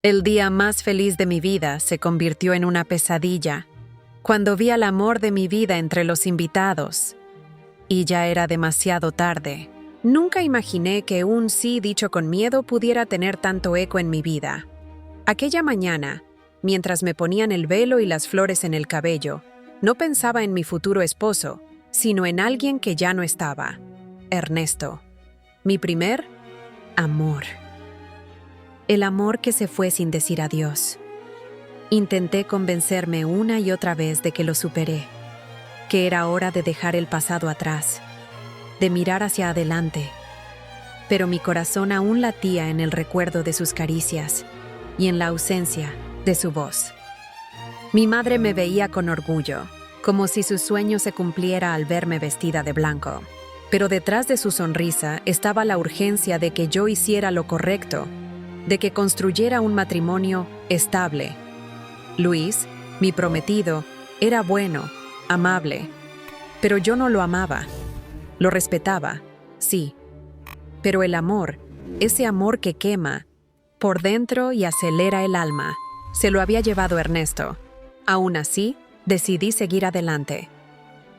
El día más feliz de mi vida se convirtió en una pesadilla cuando vi al amor de mi vida entre los invitados. Y ya era demasiado tarde. Nunca imaginé que un sí dicho con miedo pudiera tener tanto eco en mi vida. Aquella mañana, mientras me ponían el velo y las flores en el cabello, no pensaba en mi futuro esposo, sino en alguien que ya no estaba. Ernesto. Mi primer amor. El amor que se fue sin decir adiós. Intenté convencerme una y otra vez de que lo superé, que era hora de dejar el pasado atrás, de mirar hacia adelante. Pero mi corazón aún latía en el recuerdo de sus caricias y en la ausencia de su voz. Mi madre me veía con orgullo, como si su sueño se cumpliera al verme vestida de blanco. Pero detrás de su sonrisa estaba la urgencia de que yo hiciera lo correcto, de que construyera un matrimonio estable. Luis, mi prometido, era bueno, amable, pero yo no lo amaba. Lo respetaba, sí, pero el amor, ese amor que quema por dentro y acelera el alma, se lo había llevado Ernesto. Aún así, decidí seguir adelante.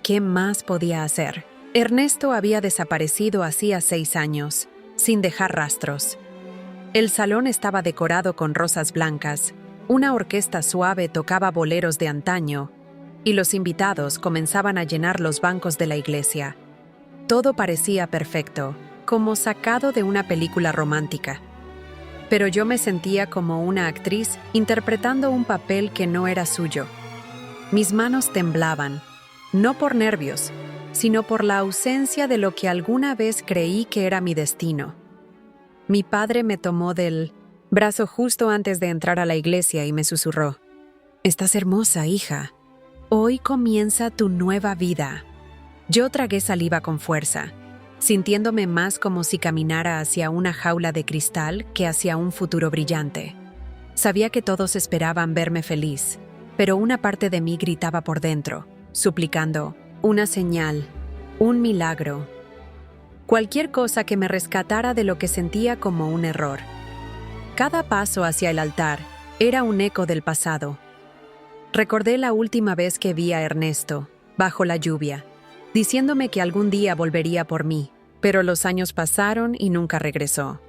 ¿Qué más podía hacer? Ernesto había desaparecido hacía 6 años, sin dejar rastros. El salón estaba decorado con rosas blancas, una orquesta suave tocaba boleros de antaño, y los invitados comenzaban a llenar los bancos de la iglesia. Todo parecía perfecto, como sacado de una película romántica. Pero yo me sentía como una actriz interpretando un papel que no era suyo. Mis manos temblaban, no por nervios, sino por la ausencia de lo que alguna vez creí que era mi destino. Mi padre me tomó del brazo justo antes de entrar a la iglesia y me susurró: «Estás hermosa, hija. Hoy comienza tu nueva vida». Yo tragué saliva con fuerza, sintiéndome más como si caminara hacia una jaula de cristal que hacia un futuro brillante. Sabía que todos esperaban verme feliz, pero una parte de mí gritaba por dentro, suplicando una señal, un milagro. Cualquier cosa que me rescatara de lo que sentía como un error. Cada paso hacia el altar era un eco del pasado. Recordé la última vez que vi a Ernesto, bajo la lluvia, diciéndome que algún día volvería por mí, pero los años pasaron y nunca regresó.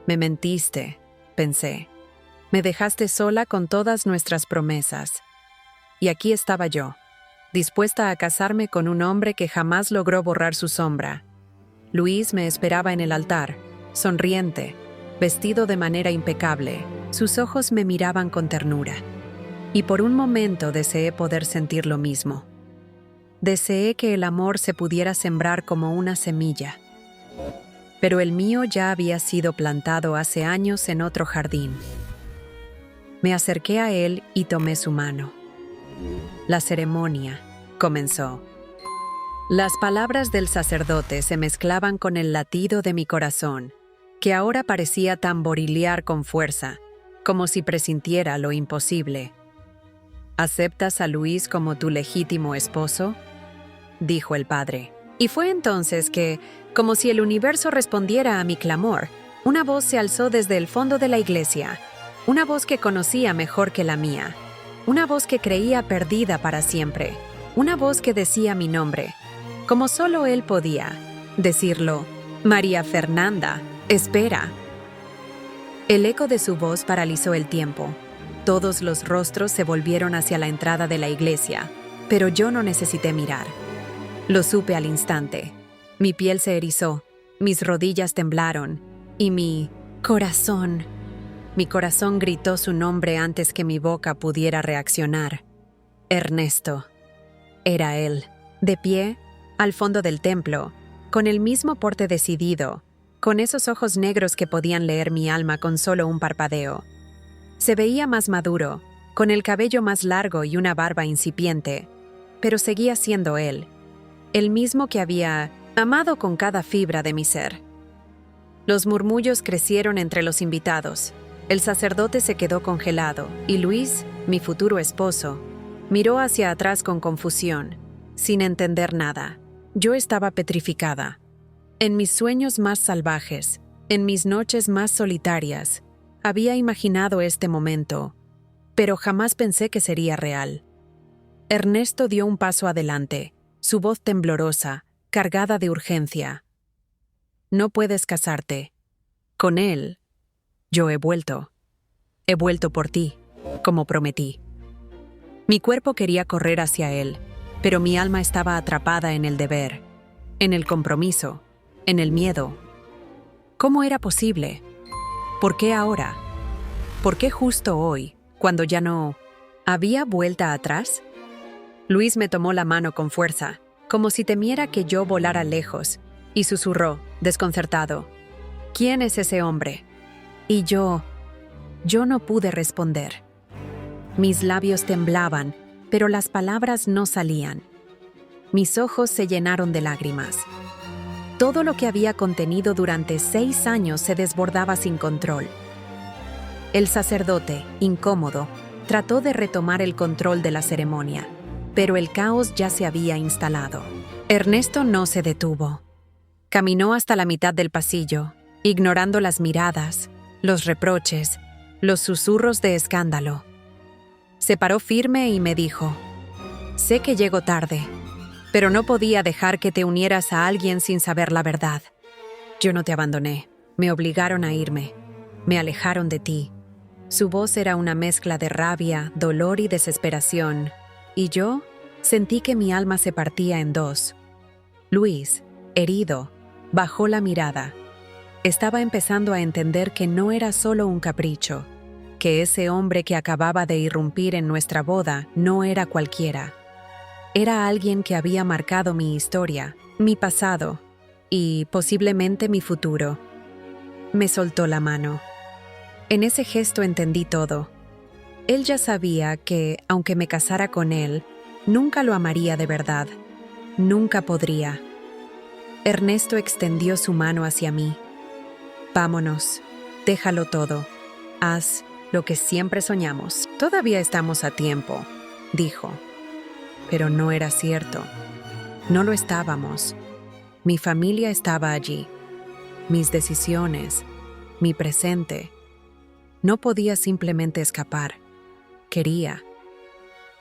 Me mentiste, pensé. Me dejaste sola con todas nuestras promesas. Y aquí estaba yo, dispuesta a casarme con un hombre que jamás logró borrar su sombra. Luis me esperaba en el altar, sonriente, vestido de manera impecable. Sus ojos me miraban con ternura. Y por un momento deseé poder sentir lo mismo. Deseé que el amor se pudiera sembrar como una semilla. Pero el mío ya había sido plantado hace años en otro jardín. Me acerqué a él y tomé su mano. La ceremonia comenzó. Las palabras del sacerdote se mezclaban con el latido de mi corazón, que ahora parecía tamborilear con fuerza, como si presintiera lo imposible. ¿Aceptas a Luis como tu legítimo esposo?, dijo el padre. Y fue entonces que, como si el universo respondiera a mi clamor, una voz se alzó desde el fondo de la iglesia, una voz que conocía mejor que la mía, una voz que creía perdida para siempre, una voz que decía mi nombre, como solo él podía decirlo: «María Fernanda, espera». El eco de su voz paralizó el tiempo. Todos los rostros se volvieron hacia la entrada de la iglesia, pero yo no necesité mirar. Lo supe al instante. Mi piel se erizó, mis rodillas temblaron, y mi corazón gritó su nombre antes que mi boca pudiera reaccionar. Ernesto. Era él, de pie, al fondo del templo, con el mismo porte decidido, con esos ojos negros que podían leer mi alma con solo un parpadeo. Se veía más maduro, con el cabello más largo y una barba incipiente, pero seguía siendo él, el mismo que había amado con cada fibra de mi ser. Los murmullos crecieron entre los invitados. El sacerdote se quedó congelado, y Luis, mi futuro esposo, miró hacia atrás con confusión, sin entender nada. Yo estaba petrificada. En mis sueños más salvajes, en mis noches más solitarias, Había imaginado este momento, pero jamás pensé que sería real. Ernesto dio un paso adelante, su voz temblorosa, cargada de urgencia. No puedes casarte. Con él, yo he vuelto. He vuelto por ti, como prometí. Mi cuerpo quería correr hacia él, pero mi alma estaba atrapada en el deber, en el compromiso, en el miedo. ¿Cómo era posible? ¿Por qué ahora? ¿Por qué justo hoy, cuando ya no había vuelta atrás? Luis me tomó la mano con fuerza, como si temiera que yo volara lejos, y susurró, desconcertado: ¿Quién es ese hombre? Y yo no pude responder. Mis labios temblaban, pero las palabras no salían. Mis ojos se llenaron de lágrimas. Todo lo que había contenido durante 6 años se desbordaba sin control. El sacerdote, incómodo, trató de retomar el control de la ceremonia, pero el caos ya se había instalado. Ernesto no se detuvo. Caminó hasta la mitad del pasillo, ignorando las miradas, los reproches, los susurros de escándalo. Se paró firme y me dijo: «Sé que llego tarde, pero no podía dejar que te unieras a alguien sin saber la verdad. Yo no te abandoné, me obligaron a irme, me alejaron de ti». Su voz era una mezcla de rabia, dolor y desesperación, y yo sentí que mi alma se partía en dos. Luis, herido, bajó la mirada. Estaba empezando a entender que no era solo un capricho, que ese hombre que acababa de irrumpir en nuestra boda no era cualquiera. Era alguien que había marcado mi historia, mi pasado y posiblemente mi futuro. Me soltó la mano. En ese gesto entendí todo. Él ya sabía que, aunque me casara con él, nunca lo amaría de verdad. Nunca podría. Ernesto extendió su mano hacia mí. «Vámonos, déjalo todo. Haz lo que siempre soñamos. Todavía estamos a tiempo», dijo. Pero no era cierto. No lo estábamos. Mi familia estaba allí. Mis decisiones, mi presente. No podía simplemente escapar. Quería.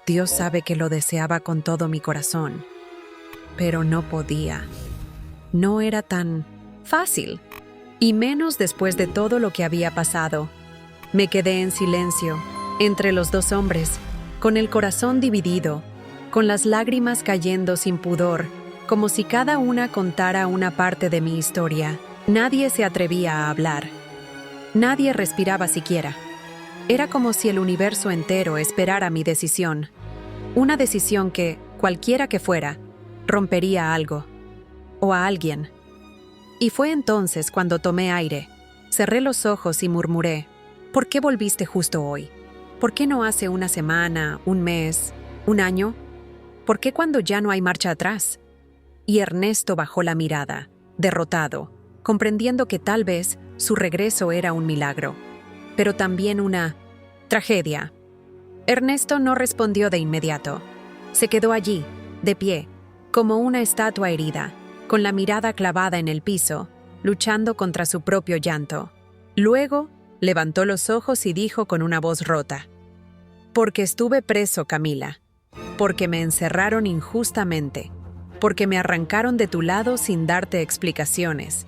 Dios sabe que lo deseaba con todo mi corazón. Pero no podía. No era tan fácil. Y menos después de todo lo que había pasado. Me quedé en silencio, entre los dos hombres, con el corazón dividido, con las lágrimas cayendo sin pudor, como si cada una contara una parte de mi historia. Nadie se atrevía a hablar. Nadie respiraba siquiera. Era como si el universo entero esperara mi decisión. Una decisión que, cualquiera que fuera, rompería algo. O a alguien. Y fue entonces cuando tomé aire, cerré los ojos y murmuré: «¿Por qué volviste justo hoy? ¿Por qué no hace una semana, un mes, un año? ¿Por qué cuando ya no hay marcha atrás?» Y Ernesto bajó la mirada, derrotado, comprendiendo que tal vez su regreso era un milagro, pero también una tragedia. Ernesto no respondió de inmediato. Se quedó allí, de pie, como una estatua herida, con la mirada clavada en el piso, luchando contra su propio llanto. Luego, levantó los ojos y dijo con una voz rota: «Porque estuve preso, Camila. Porque me encerraron injustamente. Porque me arrancaron de tu lado sin darte explicaciones.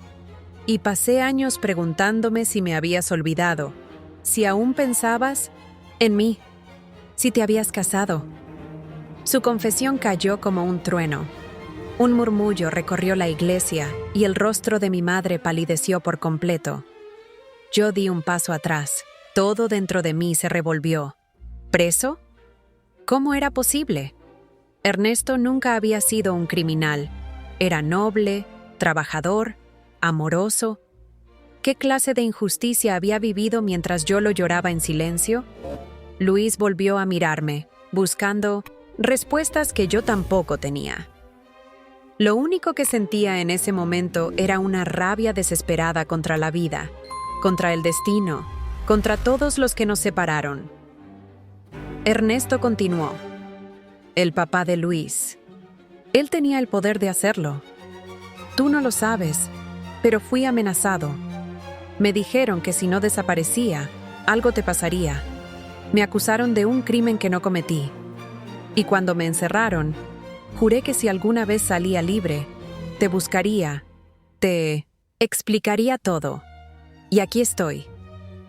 Y pasé años preguntándome si me habías olvidado, si aún pensabas en mí, si te habías casado». Su confesión cayó como un trueno. Un murmullo recorrió la iglesia y el rostro de mi madre palideció por completo. Yo di un paso atrás. Todo dentro de mí se revolvió. ¿Preso? ¿Cómo era posible? Ernesto nunca había sido un criminal. Era noble, trabajador, amoroso. ¿Qué clase de injusticia había vivido mientras yo lo lloraba en silencio? Luis volvió a mirarme, buscando respuestas que yo tampoco tenía. Lo único que sentía en ese momento era una rabia desesperada contra la vida, contra el destino, contra todos los que nos separaron. Ernesto continuó: «El papá de Luis. Él tenía el poder de hacerlo. Tú no lo sabes, pero fui amenazado. Me dijeron que si no desaparecía, algo te pasaría. Me acusaron de un crimen que no cometí. Y cuando me encerraron, juré que si alguna vez salía libre, te buscaría, te explicaría todo. Y aquí estoy.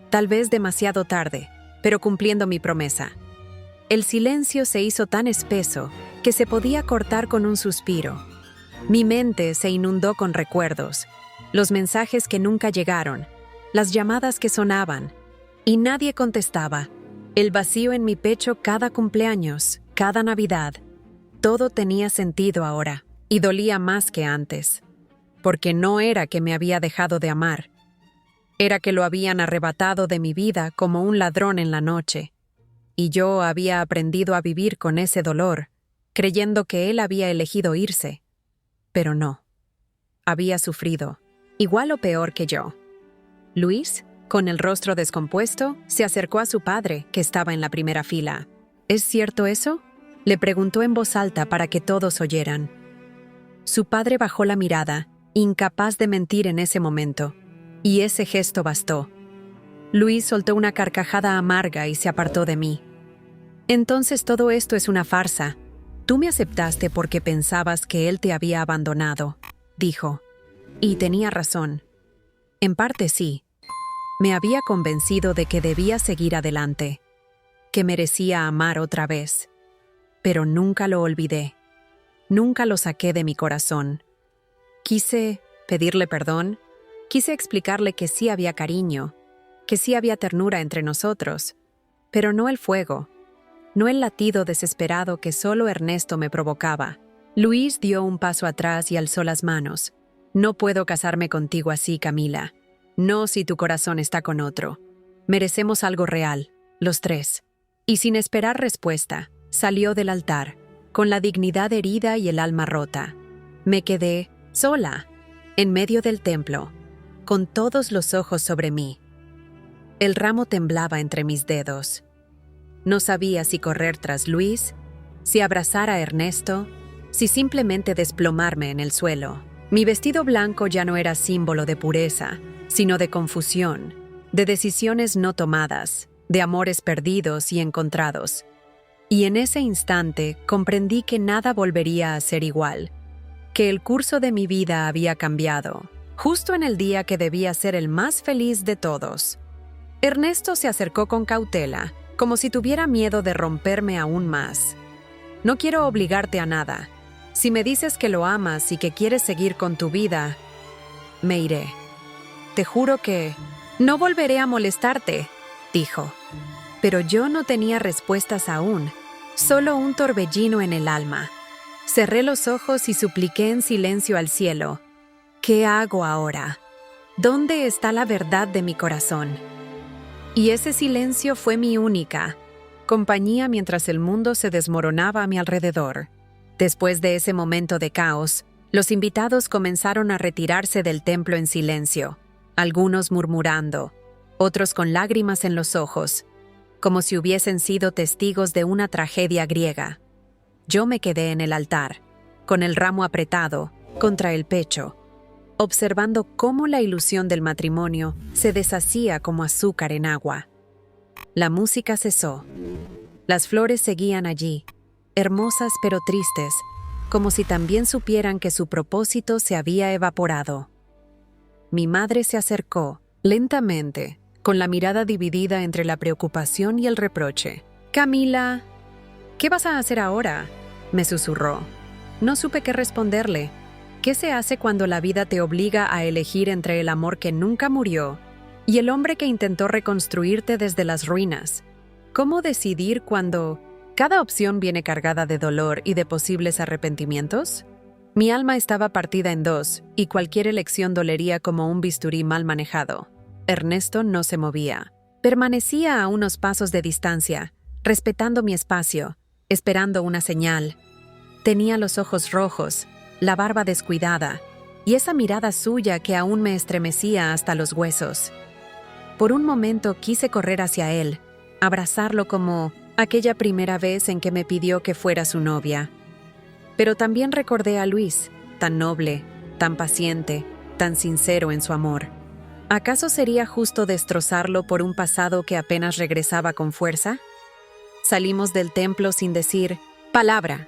Tal vez demasiado tarde, pero cumpliendo mi promesa. El silencio se hizo tan espeso que se podía cortar con un suspiro. Mi mente se inundó con recuerdos, los mensajes que nunca llegaron, las llamadas que sonaban, y nadie contestaba. El vacío en mi pecho cada cumpleaños, cada Navidad. Todo tenía sentido ahora, y dolía más que antes. Porque no era que me había dejado de amar. Era que lo habían arrebatado de mi vida como un ladrón en la noche. Y yo había aprendido a vivir con ese dolor, creyendo que él había elegido irse. Pero no. Había sufrido, igual o peor que yo. Luis, con el rostro descompuesto, se acercó a su padre, que estaba en la primera fila. ¿Es cierto eso?, le preguntó en voz alta para que todos oyeran. Su padre bajó la mirada, incapaz de mentir en ese momento, y ese gesto bastó. Luis soltó una carcajada amarga y se apartó de mí. Entonces todo esto es una farsa. Tú me aceptaste porque pensabas que él te había abandonado, dijo. Y tenía razón. En parte sí. Me había convencido de que debía seguir adelante, que merecía amar otra vez. Pero nunca lo olvidé. Nunca lo saqué de mi corazón. Quise pedirle perdón, quise explicarle que sí había cariño, que sí había ternura entre nosotros, pero no el fuego, no el latido desesperado que solo Ernesto me provocaba. Luis dio un paso atrás y alzó las manos. No puedo casarme contigo así, Camila. No si tu corazón está con otro. Merecemos algo real, los tres. Y sin esperar respuesta, salió del altar, con la dignidad herida y el alma rota. Me quedé sola, en medio del templo, con todos los ojos sobre mí. El ramo temblaba entre mis dedos. No sabía si correr tras Luis, si abrazar a Ernesto, si simplemente desplomarme en el suelo. Mi vestido blanco ya no era símbolo de pureza, sino de confusión, de decisiones no tomadas, de amores perdidos y encontrados. Y en ese instante comprendí que nada volvería a ser igual, que el curso de mi vida había cambiado, justo en el día que debía ser el más feliz de todos. Ernesto se acercó con cautela, como si tuviera miedo de romperme aún más. No quiero obligarte a nada. Si me dices que lo amas y que quieres seguir con tu vida, me iré. Te juro que no volveré a molestarte, dijo. Pero yo no tenía respuestas aún, solo un torbellino en el alma. Cerré los ojos y supliqué en silencio al cielo. ¿Qué hago ahora? ¿Dónde está la verdad de mi corazón? Y ese silencio fue mi única compañía mientras el mundo se desmoronaba a mi alrededor. Después de ese momento de caos, los invitados comenzaron a retirarse del templo en silencio, algunos murmurando, otros con lágrimas en los ojos, como si hubiesen sido testigos de una tragedia griega. Yo me quedé en el altar, con el ramo apretado contra el pecho, observando cómo la ilusión del matrimonio se deshacía como azúcar en agua. La música cesó. Las flores seguían allí, hermosas pero tristes, como si también supieran que su propósito se había evaporado. Mi madre se acercó, lentamente, con la mirada dividida entre la preocupación y el reproche. «Camila, ¿qué vas a hacer ahora?», me susurró. No supe qué responderle. ¿Qué se hace cuando la vida te obliga a elegir entre el amor que nunca murió y el hombre que intentó reconstruirte desde las ruinas? ¿Cómo decidir cuando cada opción viene cargada de dolor y de posibles arrepentimientos? Mi alma estaba partida en dos y cualquier elección dolería como un bisturí mal manejado. Ernesto no se movía. Permanecía a unos pasos de distancia, respetando mi espacio, esperando una señal. Tenía los ojos rojos, la barba descuidada, y esa mirada suya que aún me estremecía hasta los huesos. Por un momento quise correr hacia él, abrazarlo como aquella primera vez en que me pidió que fuera su novia. Pero también recordé a Luis, tan noble, tan paciente, tan sincero en su amor. ¿Acaso sería justo destrozarlo por un pasado que apenas regresaba con fuerza? Salimos del templo sin decir palabra.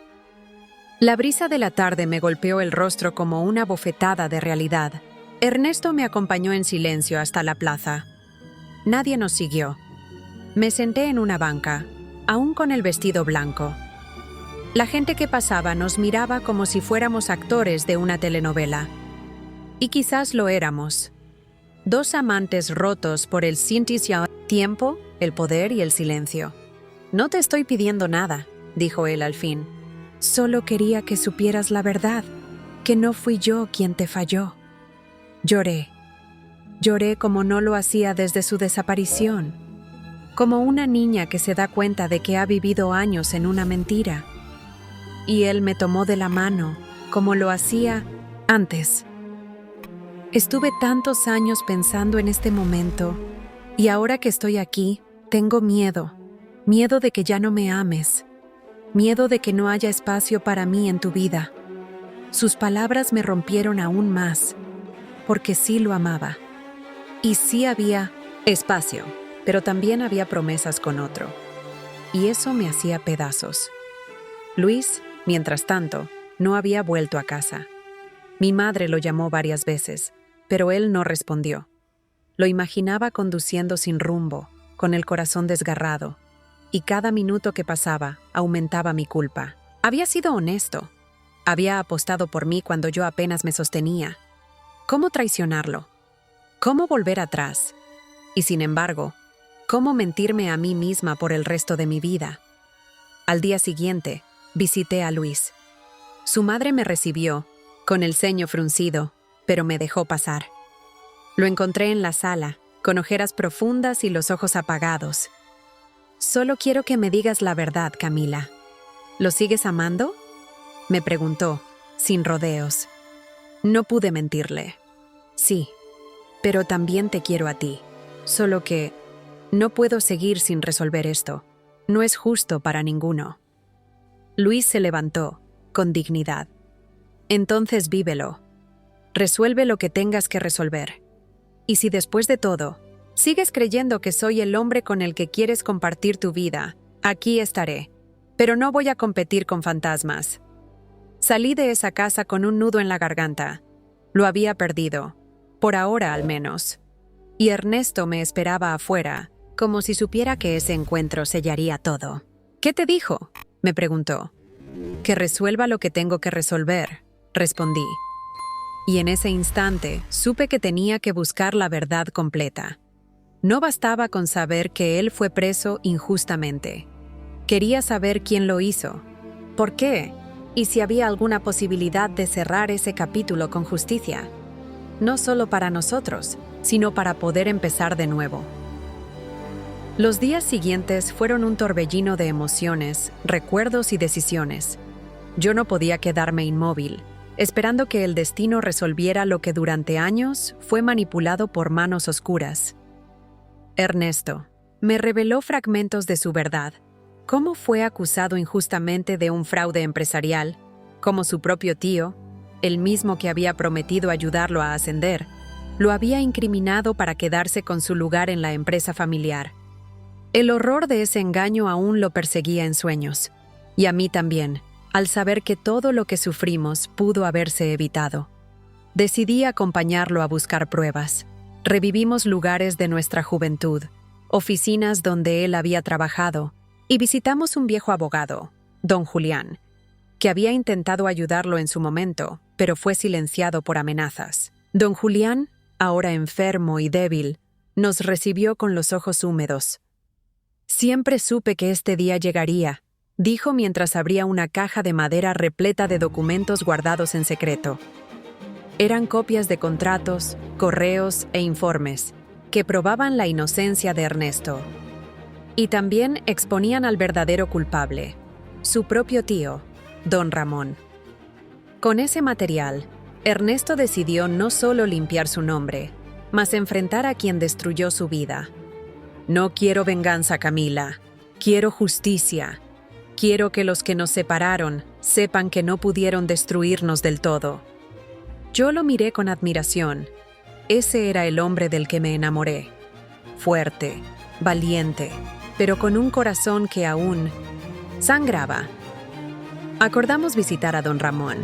La brisa de la tarde me golpeó el rostro como una bofetada de realidad. Ernesto me acompañó en silencio hasta la plaza. Nadie nos siguió. Me senté en una banca, aún con el vestido blanco. La gente que pasaba nos miraba como si fuéramos actores de una telenovela. Y quizás lo éramos. Dos amantes rotos por el tiempo, el poder y el silencio. No te estoy pidiendo nada, dijo él al fin. Solo quería que supieras la verdad, que no fui yo quien te falló. Lloré. Lloré como no lo hacía desde su desaparición. Como una niña que se da cuenta de que ha vivido años en una mentira. Y él me tomó de la mano, como lo hacía antes. Estuve tantos años pensando en este momento, y ahora que estoy aquí, tengo miedo. Miedo de que ya no me ames. Miedo de que no haya espacio para mí en tu vida. Sus palabras me rompieron aún más, porque sí lo amaba. Y sí había espacio, pero también había promesas con otro. Y eso me hacía pedazos. Luis, mientras tanto, no había vuelto a casa. Mi madre lo llamó varias veces, pero él no respondió. Lo imaginaba conduciendo sin rumbo, con el corazón desgarrado, y cada minuto que pasaba aumentaba mi culpa. Había sido honesto. Había apostado por mí cuando yo apenas me sostenía. ¿Cómo traicionarlo? ¿Cómo volver atrás? Y sin embargo, ¿cómo mentirme a mí misma por el resto de mi vida? Al día siguiente, visité a Luis. Su madre me recibió, con el ceño fruncido, pero me dejó pasar. Lo encontré en la sala, con ojeras profundas y los ojos apagados. Solo quiero que me digas la verdad, Camila. ¿Lo sigues amando? Me preguntó, sin rodeos. No pude mentirle. Sí, pero también te quiero a ti. Solo que no puedo seguir sin resolver esto. No es justo para ninguno. Luis se levantó, con dignidad. Entonces vívelo. Resuelve lo que tengas que resolver. Y si después de todo, sigues creyendo que soy el hombre con el que quieres compartir tu vida, aquí estaré. Pero no voy a competir con fantasmas. Salí de esa casa con un nudo en la garganta. Lo había perdido, por ahora al menos. Y Ernesto me esperaba afuera, como si supiera que ese encuentro sellaría todo. ¿Qué te dijo?, me preguntó. Que resuelva lo que tengo que resolver, respondí. Y en ese instante supe que tenía que buscar la verdad completa. No bastaba con saber que él fue preso injustamente. Quería saber quién lo hizo, por qué, y si había alguna posibilidad de cerrar ese capítulo con justicia. No solo para nosotros, sino para poder empezar de nuevo. Los días siguientes fueron un torbellino de emociones, recuerdos y decisiones. Yo no podía quedarme inmóvil, esperando que el destino resolviera lo que durante años fue manipulado por manos oscuras. Ernesto me reveló fragmentos de su verdad. Cómo fue acusado injustamente de un fraude empresarial, como su propio tío, el mismo que había prometido ayudarlo a ascender, lo había incriminado para quedarse con su lugar en la empresa familiar. El horror de ese engaño aún lo perseguía en sueños, y a mí también, al saber que todo lo que sufrimos pudo haberse evitado. Decidí acompañarlo a buscar pruebas. Revivimos lugares de nuestra juventud, oficinas donde él había trabajado, y visitamos un viejo abogado, don Julián, que había intentado ayudarlo en su momento, pero fue silenciado por amenazas. Don Julián, ahora enfermo y débil, nos recibió con los ojos húmedos. Siempre supe que este día llegaría, dijo mientras abría una caja de madera repleta de documentos guardados en secreto. Eran copias de contratos, correos e informes que probaban la inocencia de Ernesto. Y también exponían al verdadero culpable, su propio tío, don Ramón. Con ese material, Ernesto decidió no solo limpiar su nombre, mas enfrentar a quien destruyó su vida. No quiero venganza, Camila. Quiero justicia. Quiero que los que nos separaron sepan que no pudieron destruirnos del todo. Yo lo miré con admiración. Ese era el hombre del que me enamoré. Fuerte, valiente, pero con un corazón que aún sangraba. Acordamos visitar a don Ramón,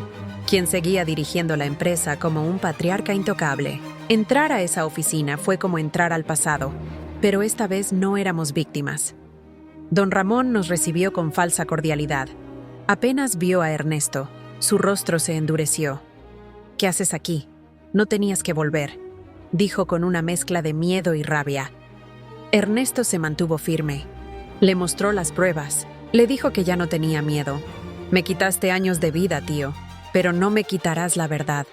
quien seguía dirigiendo la empresa como un patriarca intocable. Entrar a esa oficina fue como entrar al pasado, pero esta vez no éramos víctimas. Don Ramón nos recibió con falsa cordialidad. Apenas vio a Ernesto, su rostro se endureció. «¿Qué haces aquí? No tenías que volver», dijo con una mezcla de miedo y rabia. Ernesto se mantuvo firme. Le mostró las pruebas. Le dijo que ya no tenía miedo. «Me quitaste años de vida, tío, pero no me quitarás la verdad».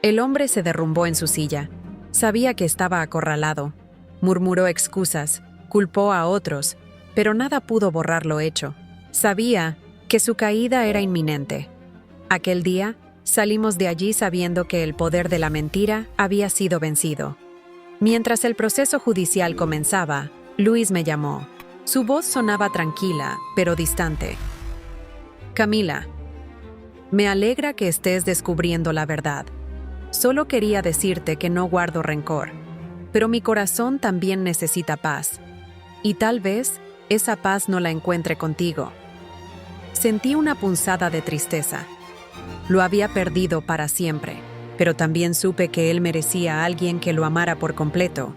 El hombre se derrumbó en su silla. Sabía que estaba acorralado. Murmuró excusas, culpó a otros, pero nada pudo borrar lo hecho. Sabía que su caída era inminente. Aquel día, salimos de allí sabiendo que el poder de la mentira había sido vencido. Mientras el proceso judicial comenzaba, Luis me llamó. Su voz sonaba tranquila, pero distante. «Camila, me alegra que estés descubriendo la verdad. Solo quería decirte que no guardo rencor, pero mi corazón también necesita paz. Y tal vez esa paz no la encuentre contigo». Sentí una punzada de tristeza. Lo había perdido para siempre, pero también supe que él merecía a alguien que lo amara por completo,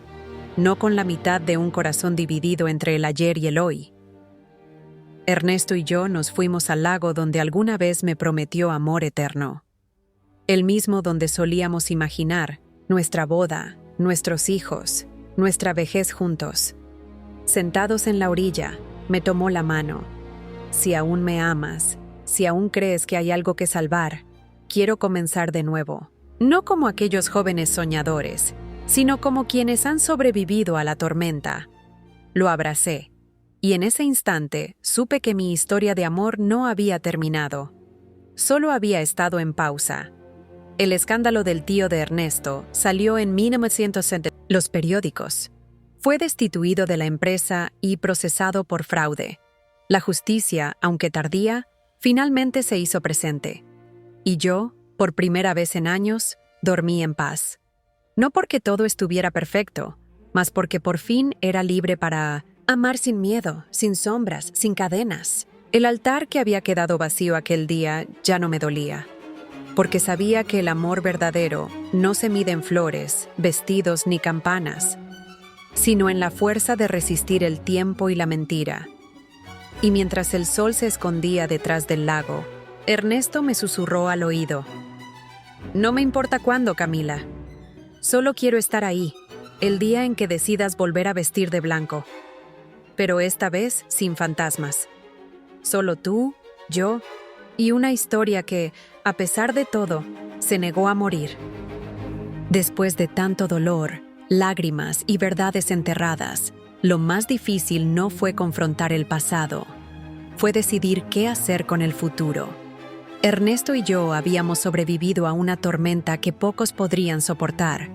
no con la mitad de un corazón dividido entre el ayer y el hoy. Ernesto y yo nos fuimos al lago donde alguna vez me prometió amor eterno. El mismo donde solíamos imaginar nuestra boda, nuestros hijos, nuestra vejez juntos. Sentados en la orilla, me tomó la mano. «Si aún me amas, si aún crees que hay algo que salvar, quiero comenzar de nuevo. No como aquellos jóvenes soñadores, sino como quienes han sobrevivido a la tormenta». Lo abracé, y en ese instante supe que mi historia de amor no había terminado. Solo había estado en pausa. El escándalo del tío de Ernesto salió en 1970 en los periódicos. Fue destituido de la empresa y procesado por fraude. La justicia, aunque tardía, finalmente se hizo presente. Y yo, por primera vez en años, dormí en paz. No porque todo estuviera perfecto, mas porque por fin era libre para amar sin miedo, sin sombras, sin cadenas. El altar que había quedado vacío aquel día ya no me dolía, porque sabía que el amor verdadero no se mide en flores, vestidos ni campanas, sino en la fuerza de resistir el tiempo y la mentira. Y mientras el sol se escondía detrás del lago, Ernesto me susurró al oído: «No me importa cuándo, Camila. Solo quiero estar ahí, el día en que decidas volver a vestir de blanco. Pero esta vez sin fantasmas. Solo tú, yo y una historia que, a pesar de todo, se negó a morir». Después de tanto dolor, lágrimas y verdades enterradas, lo más difícil no fue confrontar el pasado, fue decidir qué hacer con el futuro. Ernesto y yo habíamos sobrevivido a una tormenta que pocos podrían soportar,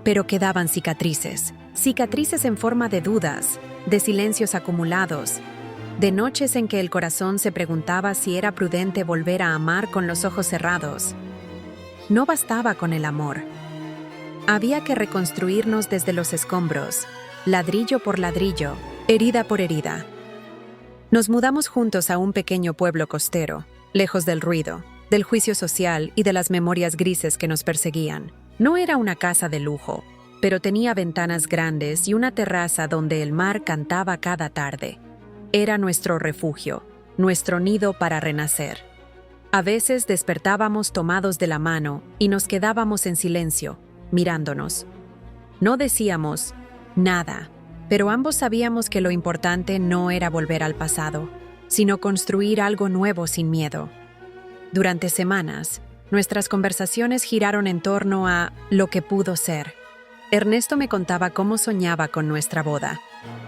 pero quedaban cicatrices. Cicatrices en forma de dudas, de silencios acumulados, de noches en que el corazón se preguntaba si era prudente volver a amar con los ojos cerrados. No bastaba con el amor. Había que reconstruirnos desde los escombros, ladrillo por ladrillo, herida por herida. Nos mudamos juntos a un pequeño pueblo costero, lejos del ruido, del juicio social y de las memorias grises que nos perseguían. No era una casa de lujo, pero tenía ventanas grandes y una terraza donde el mar cantaba cada tarde. Era nuestro refugio, nuestro nido para renacer. A veces despertábamos tomados de la mano y nos quedábamos en silencio, mirándonos. No decíamos nada, pero ambos sabíamos que lo importante no era volver al pasado, sino construir algo nuevo sin miedo. Durante semanas, nuestras conversaciones giraron en torno a lo que pudo ser. Ernesto me contaba cómo soñaba con nuestra boda,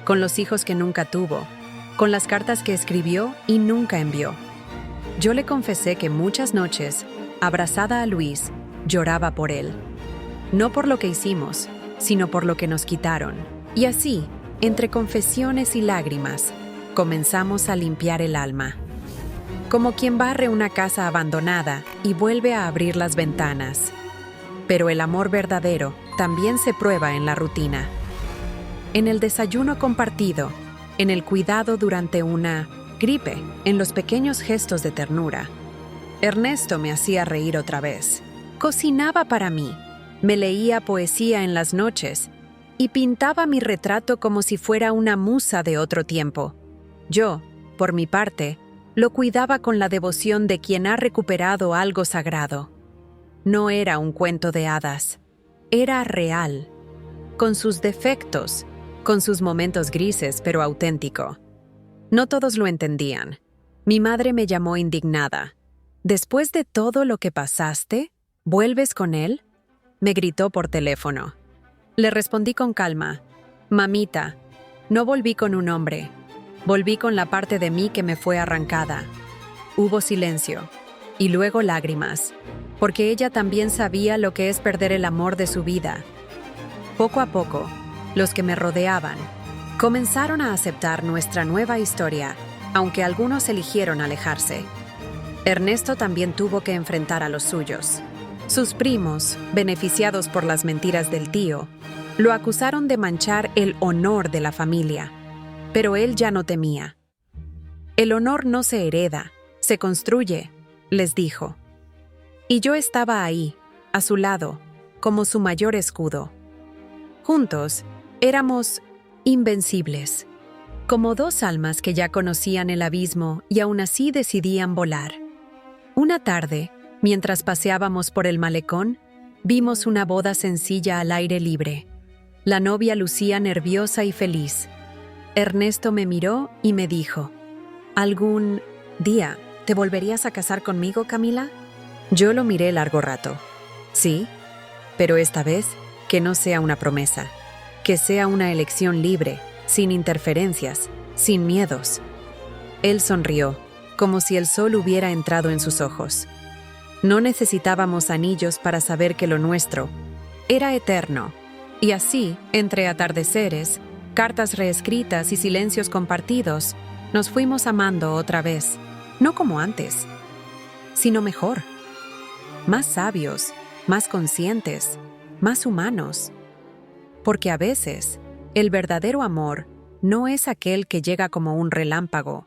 con los hijos que nunca tuvo, con las cartas que escribió y nunca envió. Yo le confesé que muchas noches, abrazada a Luis, lloraba por él. No por lo que hicimos, sino por lo que nos quitaron. Y así, entre confesiones y lágrimas, comenzamos a limpiar el alma. Como quien barre una casa abandonada y vuelve a abrir las ventanas. Pero el amor verdadero también se prueba en la rutina. En el desayuno compartido, en el cuidado durante una gripe, en los pequeños gestos de ternura. Ernesto me hacía reír otra vez. Cocinaba para mí, me leía poesía en las noches y pintaba mi retrato como si fuera una musa de otro tiempo. Yo, por mi parte, lo cuidaba con la devoción de quien ha recuperado algo sagrado. No era un cuento de hadas, era real, con sus defectos, con sus momentos grises, pero auténtico. No todos lo entendían. Mi madre me llamó indignada. «¿Después de todo lo que pasaste, vuelves con él?», me gritó por teléfono. Le respondí con calma: «Mamita, no volví con un hombre. Volví con la parte de mí que me fue arrancada». Hubo silencio, y luego lágrimas, porque ella también sabía lo que es perder el amor de su vida. Poco a poco, los que me rodeaban comenzaron a aceptar nuestra nueva historia, aunque algunos eligieron alejarse. Ernesto también tuvo que enfrentar a los suyos. Sus primos, beneficiados por las mentiras del tío, lo acusaron de manchar el honor de la familia, pero él ya no temía. «El honor no se hereda, se construye», les dijo. Y yo estaba ahí, a su lado, como su mayor escudo. Juntos, éramos invencibles, como dos almas que ya conocían el abismo y aún así decidían volar. Una tarde, mientras paseábamos por el malecón, vimos una boda sencilla al aire libre. La novia lucía nerviosa y feliz. Ernesto me miró y me dijo: «¿Algún día te volverías a casar conmigo, Camila?». Yo lo miré largo rato. «Sí, pero esta vez que no sea una promesa, que sea una elección libre, sin interferencias, sin miedos». Él sonrió, como si el sol hubiera entrado en sus ojos. No necesitábamos anillos para saber que lo nuestro era eterno, y así, entre atardeceres, cartas reescritas y silencios compartidos, nos fuimos amando otra vez, no como antes, sino mejor, más sabios, más conscientes, más humanos. Porque a veces, el verdadero amor no es aquel que llega como un relámpago,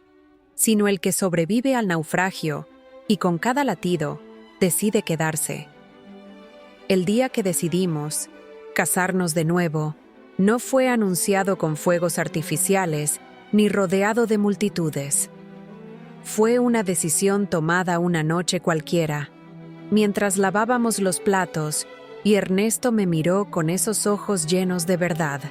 sino el que sobrevive al naufragio y con cada latido decide quedarse. El día que decidimos casarnos de nuevo, no fue anunciado con fuegos artificiales ni rodeado de multitudes. Fue una decisión tomada una noche cualquiera, mientras lavábamos los platos, y Ernesto me miró con esos ojos llenos de verdad.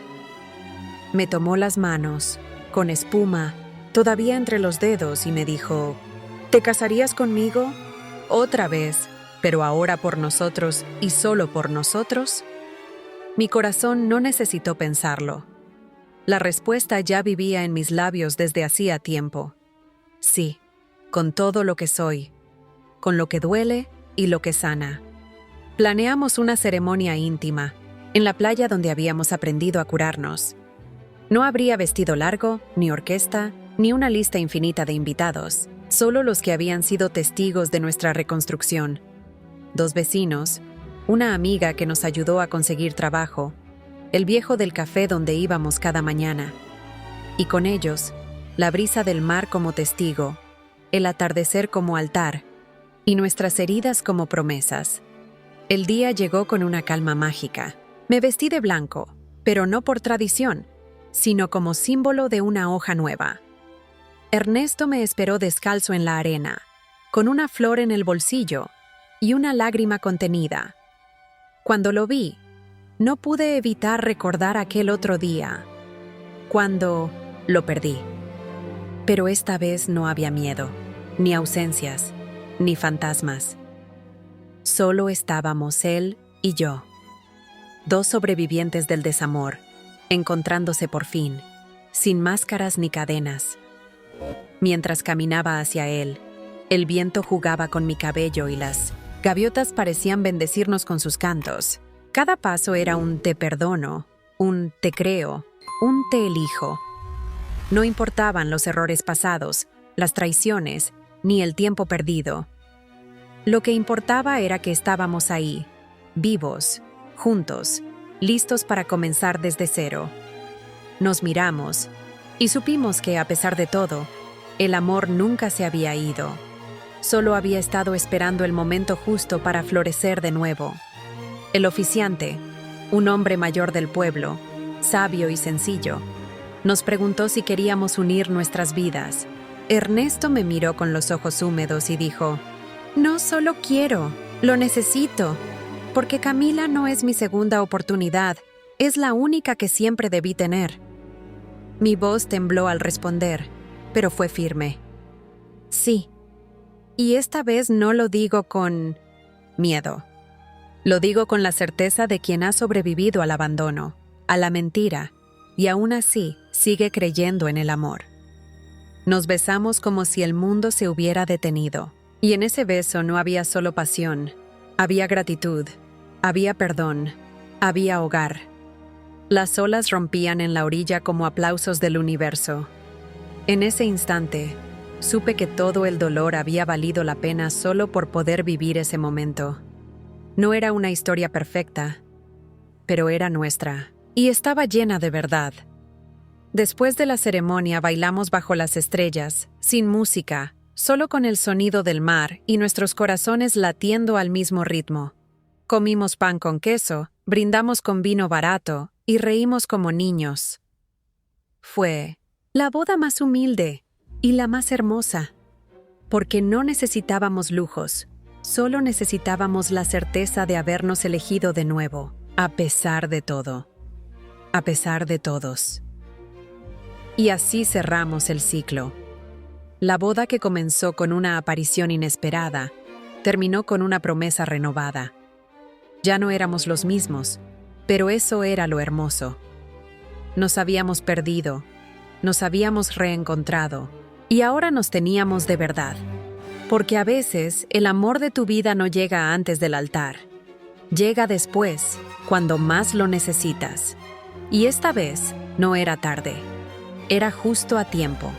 Me tomó las manos, con espuma, todavía entre los dedos, y me dijo: «¿Te casarías conmigo? Otra vez, pero ahora por nosotros y solo por nosotros». Mi corazón no necesitó pensarlo. La respuesta ya vivía en mis labios desde hacía tiempo. Sí, con todo lo que soy, con lo que duele y lo que sana. Planeamos una ceremonia íntima, en la playa donde habíamos aprendido a curarnos. No habría vestido largo, ni orquesta, ni una lista infinita de invitados, solo los que habían sido testigos de nuestra reconstrucción. 2 vecinos, una amiga que nos ayudó a conseguir trabajo, el viejo del café donde íbamos cada mañana. Y con ellos, la brisa del mar como testigo, el atardecer como altar, y nuestras heridas como promesas. El día llegó con una calma mágica. Me vestí de blanco, pero no por tradición, sino como símbolo de una hoja nueva. Ernesto me esperó descalzo en la arena, con una flor en el bolsillo y una lágrima contenida. Cuando lo vi, no pude evitar recordar aquel otro día, cuando lo perdí. Pero esta vez no había miedo, ni ausencias, ni fantasmas. Solo estábamos él y yo, 2 sobrevivientes del desamor, encontrándose por fin, sin máscaras ni cadenas. Mientras caminaba hacia él, el viento jugaba con mi cabello y las gaviotas parecían bendecirnos con sus cantos. Cada paso era un te perdono, un te creo, un te elijo. No importaban los errores pasados, las traiciones, ni el tiempo perdido. Lo que importaba era que estábamos ahí, vivos, juntos, listos para comenzar desde cero. Nos miramos y supimos que, a pesar de todo, el amor nunca se había ido. Solo había estado esperando el momento justo para florecer de nuevo. El oficiante, un hombre mayor del pueblo, sabio y sencillo, nos preguntó si queríamos unir nuestras vidas. Ernesto me miró con los ojos húmedos y dijo: «No solo quiero, lo necesito, porque Camila no es mi segunda oportunidad, es la única que siempre debí tener». Mi voz tembló al responder, pero fue firme. «Sí». Y esta vez no lo digo con miedo. Lo digo con la certeza de quien ha sobrevivido al abandono, a la mentira, y aún así sigue creyendo en el amor. Nos besamos como si el mundo se hubiera detenido. Y en ese beso no había solo pasión, había gratitud, había perdón, había hogar. Las olas rompían en la orilla como aplausos del universo. En ese instante, supe que todo el dolor había valido la pena solo por poder vivir ese momento. No era una historia perfecta, pero era nuestra, y estaba llena de verdad. Después de la ceremonia bailamos bajo las estrellas, sin música, solo con el sonido del mar y nuestros corazones latiendo al mismo ritmo. Comimos pan con queso, brindamos con vino barato y reímos como niños. Fue la boda más humilde y la más hermosa, porque no necesitábamos lujos, solo necesitábamos la certeza de habernos elegido de nuevo, a pesar de todo, a pesar de todos. Y así cerramos el ciclo. La boda, que comenzó con una aparición inesperada, terminó con una promesa renovada. Ya no éramos los mismos, pero eso era lo hermoso. Nos habíamos perdido, nos habíamos reencontrado, y ahora nos teníamos de verdad. Porque a veces el amor de tu vida no llega antes del altar. Llega después, cuando más lo necesitas. Y esta vez no era tarde. Era justo a tiempo.